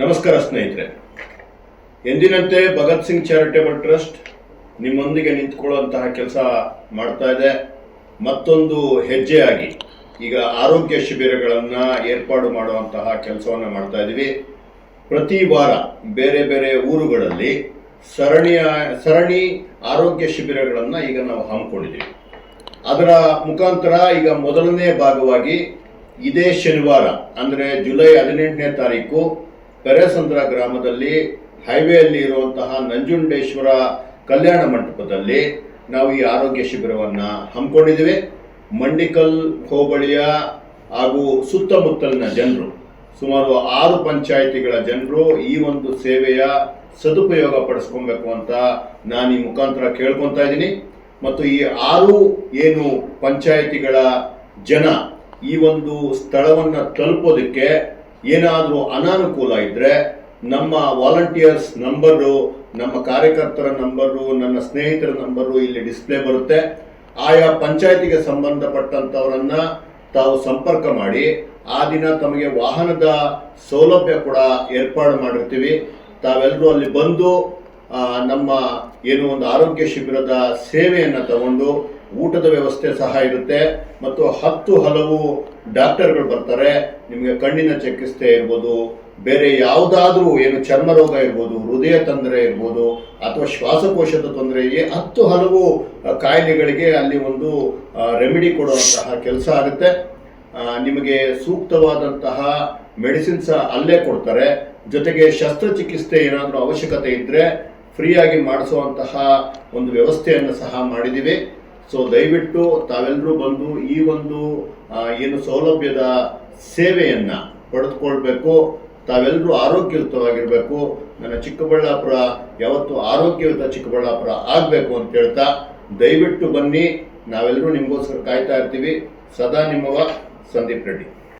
ನಮಸ್ಕಾರ ಸ್ನೇಹಿತರೆ. ಎಂದಿನಂತೆ ಭಗತ್ ಸಿಂಗ್ ಚಾರಿಟೇಬಲ್ ಟ್ರಸ್ಟ್ ನಿಮ್ಮೊಂದಿಗೆ ನಿಂತುಕೊಳ್ಳುವಂತಹ ಕೆಲಸ ಮಾಡ್ತಾ ಇದೆ. ಮತ್ತೊಂದು ಹೆಜ್ಜೆಯಾಗಿ ಈಗ ಆರೋಗ್ಯ ಶಿಬಿರಗಳನ್ನು ಏರ್ಪಾಡು ಮಾಡುವಂತಹ ಕೆಲಸವನ್ನು ಮಾಡ್ತಾ ಇದ್ದೀವಿ. ಪ್ರತಿ ವಾರ ಬೇರೆ ಬೇರೆ ಊರುಗಳಲ್ಲಿ ಸರಣಿ ಆರೋಗ್ಯ ಶಿಬಿರಗಳನ್ನು ಈಗ ನಾವು ಹಮ್ಮಿಕೊಂಡಿದ್ದೀವಿ. ಅದರ ಮುಖಾಂತರ ಈಗ ಮೊದಲನೇ ಭಾಗವಾಗಿ ಇದೇ ಶನಿವಾರ ಅಂದರೆ ಜುಲೈ 18ನೇ ತಾರೀಕು ಪೆರೇಸಂದ್ರ ಗ್ರಾಮದಲ್ಲಿ ಹೈವೇಯಲ್ಲಿ ಇರುವಂತಹ ನಂಜುಂಡೇಶ್ವರ ಕಲ್ಯಾಣ ಮಂಟಪದಲ್ಲಿ ನಾವು ಈ ಆರೋಗ್ಯ ಶಿಬಿರವನ್ನು ಹಮ್ಮಿಕೊಂಡಿದ್ದೀವಿ. ಮಂಡಿಕಲ್ ಹೋಬಳಿಯ ಹಾಗೂ ಸುತ್ತಮುತ್ತಲಿನ ಜನರು ಸುಮಾರು 6 ಪಂಚಾಯಿತಿಗಳ ಜನರು ಈ ಒಂದು ಸೇವೆಯ ಸದುಪಯೋಗ ಪಡಿಸ್ಕೊಬೇಕು ಅಂತ ನಾನು ಈ ಮುಖಾಂತರ ಕೇಳ್ಕೊತಾ ಇದ್ದೀನಿ. ಮತ್ತು ಈ 6 ಏನು ಪಂಚಾಯಿತಿಗಳ ಜನ ಈ ಒಂದು ಸ್ಥಳವನ್ನು ತಲುಪೋದಕ್ಕೆ ಏನಾದರೂ ಅನಾನುಕೂಲ ಇದ್ದರೆ ನಮ್ಮ ವಾಲಂಟಿಯರ್ಸ್ ನಂಬರು, ನಮ್ಮ ಕಾರ್ಯಕರ್ತರ ನಂಬರು, ನನ್ನ ಸ್ನೇಹಿತರ ನಂಬರು ಇಲ್ಲಿ ಡಿಸ್ಪ್ಲೇ ಬರುತ್ತೆ. ಆಯಾ ಪಂಚಾಯಿತಿಗೆ ಸಂಬಂಧಪಟ್ಟಂಥವರನ್ನು ತಾವು ಸಂಪರ್ಕ ಮಾಡಿ ಆ ದಿನ ತಮಗೆ ವಾಹನದ ಸೌಲಭ್ಯ ಕೂಡ ಏರ್ಪಾಡು ಮಾಡಿರ್ತೀವಿ. ತಾವೆಲ್ಲರೂ ಅಲ್ಲಿ ಬಂದು ನಮ್ಮ ಏನು ಒಂದು ಆರೋಗ್ಯ ಶಿಬಿರದ ಸೇವೆಯನ್ನು ತಗೊಂಡು ಊಟದ ವ್ಯವಸ್ಥೆ ಸಹ ಇರುತ್ತೆ. ಮತ್ತು 10 ಹಲವು ಡಾಕ್ಟರ್ಗಳು ಬರ್ತಾರೆ. ನಿಮಗೆ ಕಣ್ಣಿನ ಚಿಕಿತ್ಸೆ ಇರ್ಬೋದು, ಬೇರೆ ಯಾವುದಾದ್ರೂ ಏನು ಚರ್ಮ ರೋಗ ಇರ್ಬೋದು, ಹೃದಯ ತೊಂದರೆ ಇರ್ಬೋದು, ಅಥವಾ ಶ್ವಾಸಕೋಶದ ತೊಂದರೆಗೆ 10 ಹಲವು ಕಾಯಿಲೆಗಳಿಗೆ ಅಲ್ಲಿ ಒಂದು ರೆಮಿಡಿ ಕೊಡುವಂತಹ ಕೆಲಸ ಆಗುತ್ತೆ. ನಿಮಗೆ ಸೂಕ್ತವಾದಂತಹ ಮೆಡಿಸಿನ್ಸ್ ಅಲ್ಲೇ ಕೊಡ್ತಾರೆ. ಜೊತೆಗೆ ಶಸ್ತ್ರಚಿಕಿತ್ಸೆ ಏನಾದರೂ ಅವಶ್ಯಕತೆ ಇದ್ದರೆ ಫ್ರೀಯಾಗಿ ಮಾಡಿಸುವಂತಹ ಒಂದು ವ್ಯವಸ್ಥೆಯನ್ನು ಸಹ ಮಾಡಿದ್ದೀವಿ. ಸೊ ದಯವಿಟ್ಟು ತಾವೆಲ್ಲರೂ ಬಂದು ಈ ಒಂದು ಏನು ಸೌಲಭ್ಯದ ಸೇವೆಯನ್ನು ಪಡೆದುಕೊಳ್ಬೇಕು. ತಾವೆಲ್ಲರೂ ಆರೋಗ್ಯಯುತವಾಗಿರಬೇಕು. ನನ್ನ ಚಿಕ್ಕಬಳ್ಳಾಪುರ ಯಾವತ್ತು ಆರೋಗ್ಯಯುತ ಚಿಕ್ಕಬಳ್ಳಾಪುರ ಆಗಬೇಕು ಅಂತ ಹೇಳ್ತಾ ದಯವಿಟ್ಟು ಬನ್ನಿ. ನಾವೆಲ್ಲರೂ ನಿಮಗೋಸ್ಕರ ಕಾಯ್ತಾ ಇರ್ತೀವಿ. ಸದಾ ನಿಮ್ಮವ ಸಂದೀಪ್ ರೆಡ್ಡಿ.